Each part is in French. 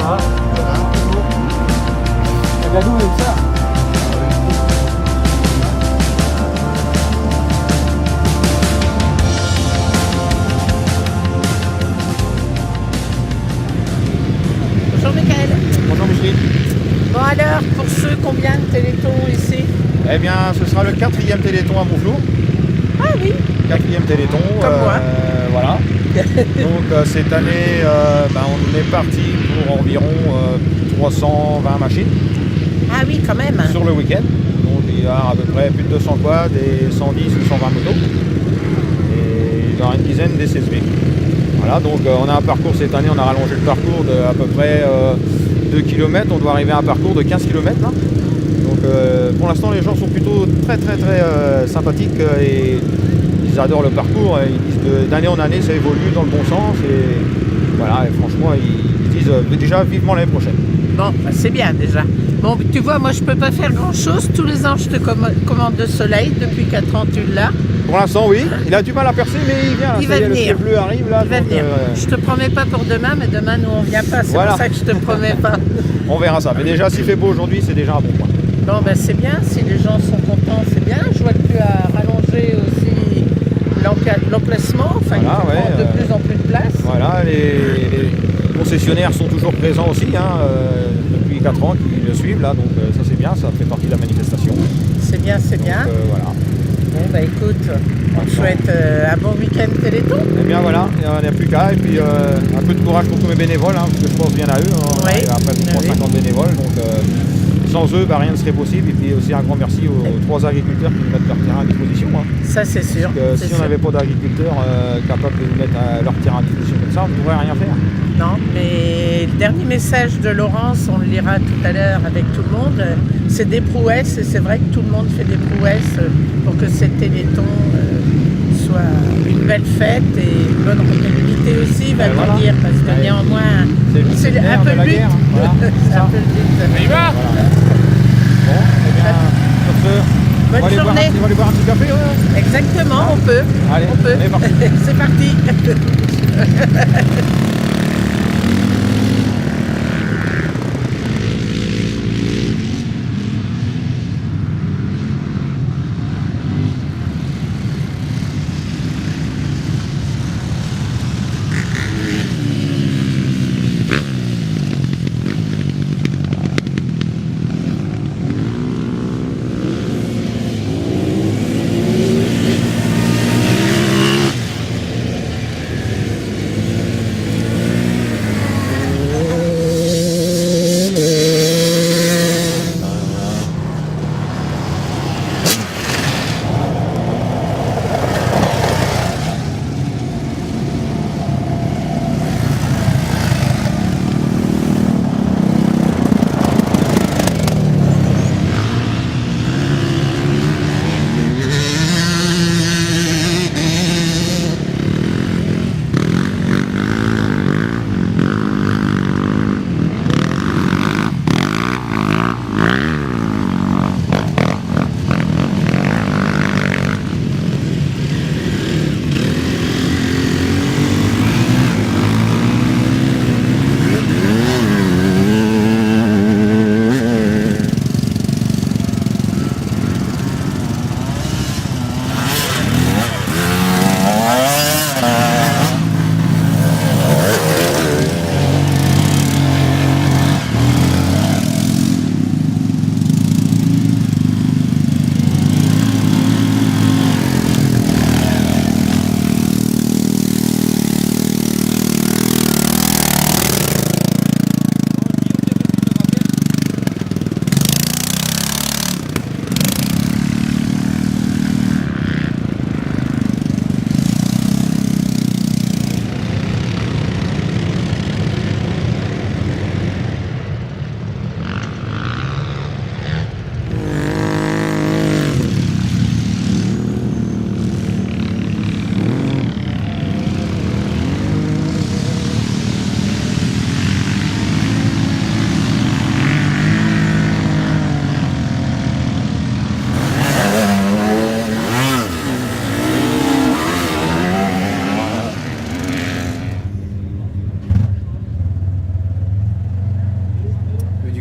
va. La Gadou aime ça. Bonjour Michael. Bonjour Micheline. Bon alors, pour ceux, combien de télétons ici? Eh bien, ce sera le 4e Téléthon à Montflour. Ah oui, 4e Téléthon. Comme moi. Voilà. Donc cette année, on est parti pour environ 320 machines ah oui quand même. sur le week-end. Donc il y a à peu près plus de 200 quads et 110 ou 120 motos. Et il y aura une dizaine des CSV. Voilà, donc on a un parcours cette année, on a rallongé le parcours de à peu près 2 km. On doit arriver à un parcours de 15 km là. Donc pour l'instant les gens sont plutôt très sympathiques et ils adorent le parcours. Ils disent d'année en année ça évolue dans le bon sens et voilà, et franchement ils disent déjà vivement l'année prochaine. Bon, bah, c'est bien déjà. Bon, tu vois, moi je peux pas faire grand chose. Tous les ans je te commande de soleil. Depuis 4 ans tu l'as. Pour l'instant oui, il a du mal à percer mais il vient. Il va venir. Le ciel bleu arrive là. Il va donc, venir. Je te promets pas pour demain, mais demain nous on vient pas. C'est Voilà. pour ça que je te promets pas. On verra ça. Mais déjà s'il fait beau aujourd'hui c'est déjà un bon point. Bon, ben c'est bien. Si les gens sont contents, c'est bien. Je vois que tu as rallongé aussi l'emplacement. Enfin, Voilà, il prend ouais, de plus en plus de place. Voilà, les concessionnaires sont toujours présents aussi, depuis 4 ans qui le suivent là, donc ça c'est bien, ça fait partie de la manifestation. C'est bien, c'est bien. Donc, voilà. Bon, bah écoute, on te souhaite un bon week-end Téléthon. Et bien voilà, il n'y a plus qu'à, et puis un peu de courage pour tous mes bénévoles, parce que je pense bien à eux. On Oui. arrive à près de 350 bénévoles, donc sans eux, rien ne serait possible. Et puis aussi un grand merci aux 3 agriculteurs qui nous mettent leur terrain à disposition. Ça c'est sûr. Parce que si on n'avait pas d'agriculteurs capables de nous mettre leur terrain à disposition comme ça, on ne pourrait rien faire. Non, mais le dernier message de Laurence, on le lira tout à l'heure avec tout le monde, c'est des prouesses, et c'est vrai que tout le monde fait des prouesses pour que ces Téléthons soit une belle fête et une bonne rentabilité aussi, va Voilà. le dire, parce que néanmoins, c'est un peu de le la but. guerre. Voilà, c'est C'est un ça. peu le but. On y va. Voilà. Bon, eh bien, sur ce, Bonne on va journée. on va aller boire un petit café. Ouais. Exactement, on peut. Allez, on peut. on est parti. C'est parti.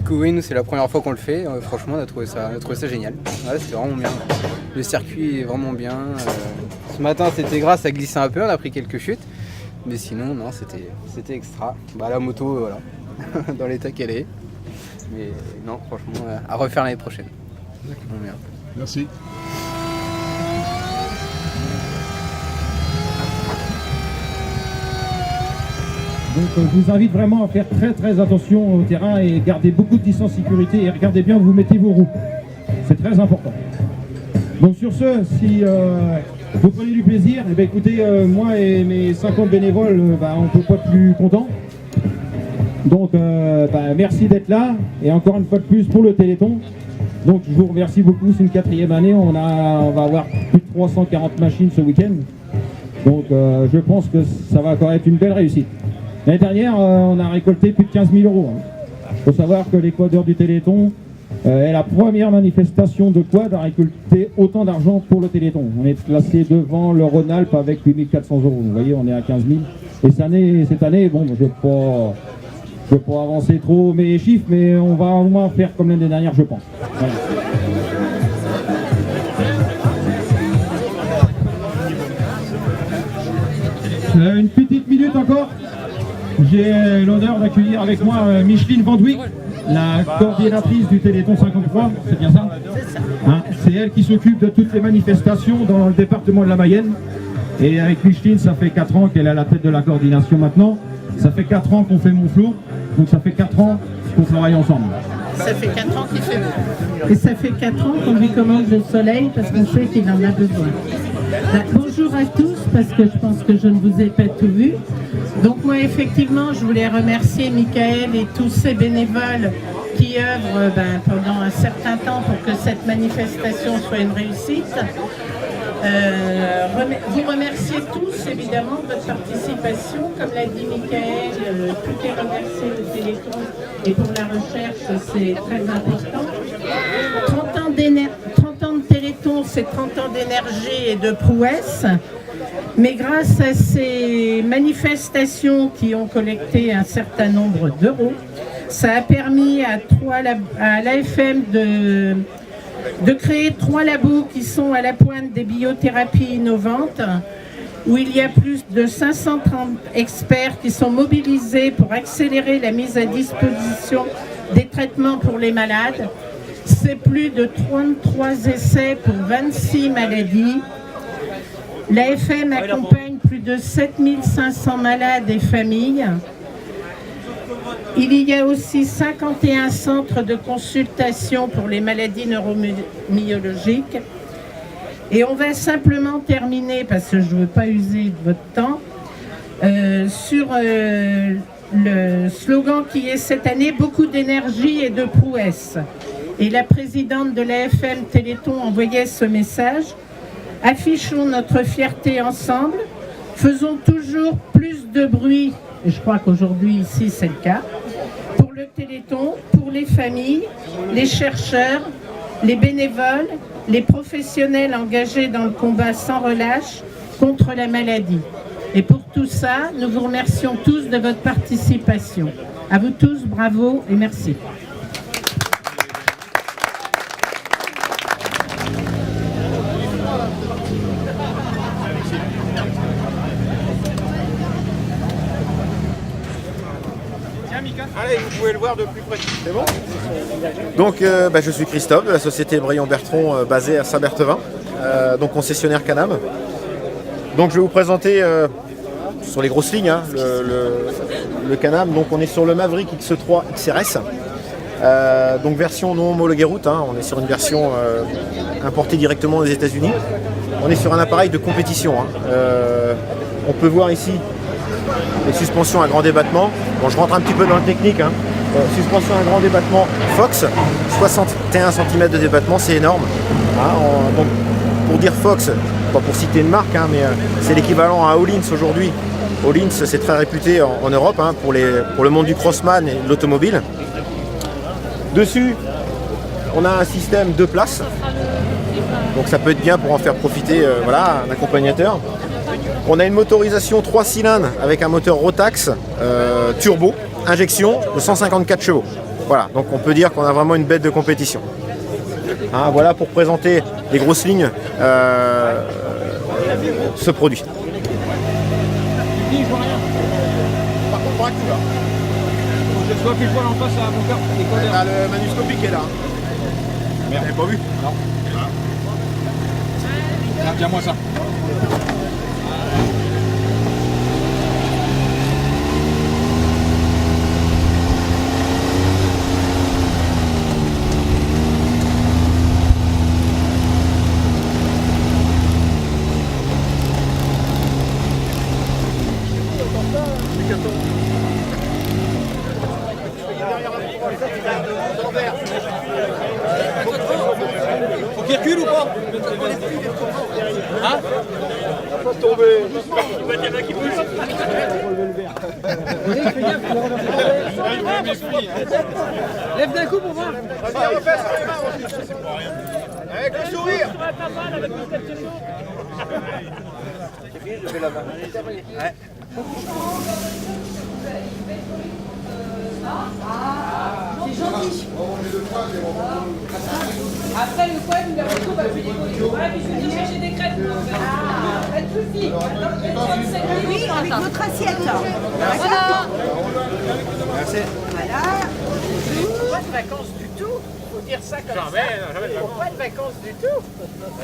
coup, oui, nous, c'est la première fois qu'on le fait. Franchement, on a trouvé ça génial. Ouais, c'était vraiment bien. Le circuit est vraiment bien. Ce matin, c'était gras, ça glissait un peu, on a pris quelques chutes. Mais sinon, non, c'était extra. La moto, voilà, dans l'état qu'elle est. Mais non, franchement, à refaire l'année prochaine. D'accord. Merci. Donc je vous invite vraiment à faire très attention au terrain et garder beaucoup de distance sécurité et regardez bien où vous mettez vos roues. C'est très important. Donc sur ce, si vous prenez du plaisir, eh bien, écoutez, moi et mes 50 bénévoles, on ne peut pas être plus contents. Donc merci d'être là et encore une fois de plus pour le Téléthon. Donc je vous remercie beaucoup, c'est une 4e année, on va avoir plus de 340 machines ce week-end. Donc je pense que ça va encore être une belle réussite. L'année dernière, on a récolté plus de 15 000 €. Il faut savoir que les quadeurs du Téléthon est la première manifestation de quad à récolter autant d'argent pour le Téléthon. On est placé devant le Rhône-Alpes avec 8 400 €. Vous voyez, on est à 15 000. Et cette année, bon, je ne vais pas avancer trop mes chiffres, mais on va au moins faire comme l'année dernière, je pense. Voilà. Une petite minute encore. J'ai l'honneur d'accueillir avec moi Micheline Van Dwyck, la coordinatrice du Téléthon 53, c'est bien ça? C'est elle qui s'occupe de toutes les manifestations dans le département de la Mayenne. Et avec Micheline, ça fait 4 ans qu'elle est à la tête de la coordination maintenant. Ça fait 4 ans qu'on fait Montflour, donc ça fait 4 ans qu'on travaille ensemble. Ça fait 4 ans qu'il fait beau. Et ça fait 4 ans qu'on lui commande le soleil parce qu'on sait qu'il en a besoin. Bonjour à tous, parce que je pense que je ne vous ai pas tout vu. Donc moi effectivement je voulais remercier Michael et tous ces bénévoles qui œuvrent pendant un certain temps pour que cette manifestation soit une réussite. Vous remerciez tous évidemment de votre participation, comme l'a dit Michael, tout est reversé au Téléthon et pour la recherche c'est très important. 30 ans de Téléthon, c'est 30 ans d'énergie et de prouesse. Mais grâce à ces manifestations qui ont collecté un certain nombre d'euros, ça a permis à l'AFM de créer 3 labos qui sont à la pointe des biothérapies innovantes, où il y a plus de 530 experts qui sont mobilisés pour accélérer la mise à disposition des traitements pour les malades. C'est plus de 33 essais pour 26 maladies. L'AFM accompagne plus de 7500 malades et familles. Il y a aussi 51 centres de consultation pour les maladies neuromyologiques. Et on va simplement terminer, parce que je ne veux pas user de votre temps, sur le slogan qui est cette année « Beaucoup d'énergie et de prouesse ». Et la présidente de l'AFM Téléthon envoyait ce message. Affichons notre fierté ensemble, faisons toujours plus de bruit, et je crois qu'aujourd'hui ici c'est le cas, pour le Téléthon, pour les familles, les chercheurs, les bénévoles, les professionnels engagés dans le combat sans relâche contre la maladie. Et pour tout ça, nous vous remercions tous de votre participation. À vous tous, bravo et merci. Allez, vous pouvez le voir de plus près. C'est bon? Donc, je suis Christophe de la société Brion-Bertrand basée à Saint-Berthevin, donc concessionnaire Can-Am. Donc, je vais vous présenter sur les grosses lignes le Can-Am. Donc, on est sur le Maverick X3 XRS, donc version non homologuée route. On est sur une version importée directement des États-Unis. On est sur un appareil de compétition. On peut voir ici les suspensions à grand débattement. Bon, je rentre un petit peu dans le technique. Suspension à grand débattement Fox, 61 cm de débattement, c'est énorme. Donc, pour dire Fox, pas pour citer une marque, mais c'est l'équivalent à Öhlins aujourd'hui. Öhlins, c'est très réputé en Europe pour le monde du crossman et de l'automobile. Dessus, on a un système 2 places. Donc ça peut être bien pour en faire profiter un accompagnateur. On a une motorisation 3 cylindres avec un moteur Rotax turbo, injection de 154 chevaux. Voilà, donc on peut dire qu'on a vraiment une bête de compétition. Hein, voilà pour présenter les grosses lignes ce produit. Par contre, braque tout là. Je vois pile poil en face à mon cœur. T'as le manuscopie qui est là. Merde. Vous l'avez pas vu? Non. Tiens-moi ça. Faut qu'il recule ou pas? Hein? Pas tomber. Lève d'un coup pour voir. Avec le sourire. Je fais la main. Ouais. C'est gentil. Après le coin, nous l'avons tout, va plus décoller. Voilà, puis je vais dire, j'ai des crêpes. Pas de soucis. Oui, avec votre assiette. Voilà. Merci. Voilà. Pas de vacances du tout. Faut dire ça comme ça. Pas de vacances du tout.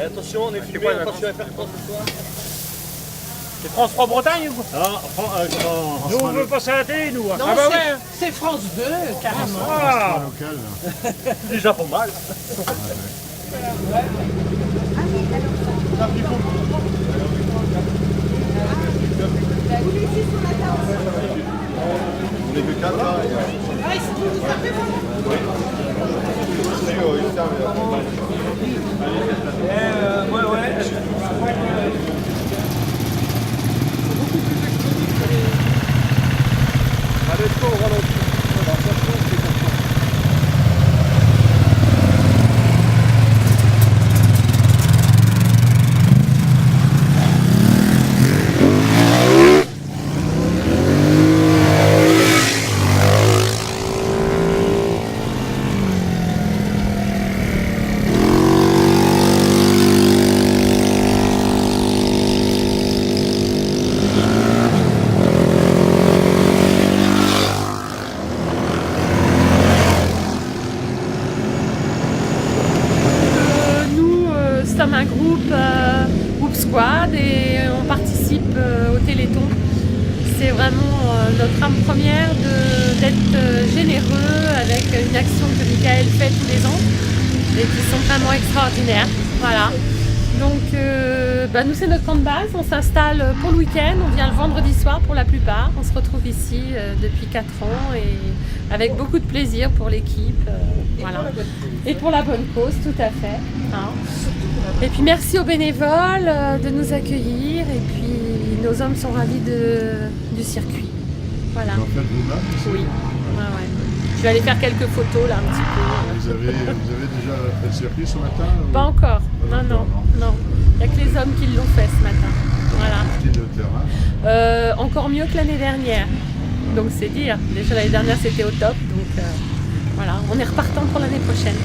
Attention, on est filmé, attention à faire quoi ce soir. C'est France 3 Bretagne ou quoi? Nous on veut passer à la télé, nous. Non, Ah bah ouais. c'est France 2, carrément. Ah, Local, là. déjà pas mal. On est que 4 là. sommes un groupe squad et on participe au Téléthon. C'est vraiment notre âme première d'être généreux avec une action que Michael fait tous les ans et qui sont vraiment extraordinaires. Voilà. Donc nous c'est notre camp de base, on s'installe pour le week-end, on vient le vendredi soir pour la plupart. On se retrouve ici depuis 4 ans et avec beaucoup de plaisir pour l'équipe. Voilà. Et pour la bonne cause, tout à fait. Hein. Et puis merci aux bénévoles de nous accueillir et puis nos hommes sont ravis du circuit. Voilà. Vous en faites vous-même? Oui. Ouais. Je vais aller faire quelques photos là un petit peu. Vous avez déjà fait le circuit ce matin? Pas encore. Non. Il n'y a que les hommes qui l'ont fait ce matin. Voilà. Style de terrain. Encore mieux que l'année dernière. Donc c'est dire. Déjà l'année dernière c'était au top. Donc voilà, on est repartant pour l'année prochaine.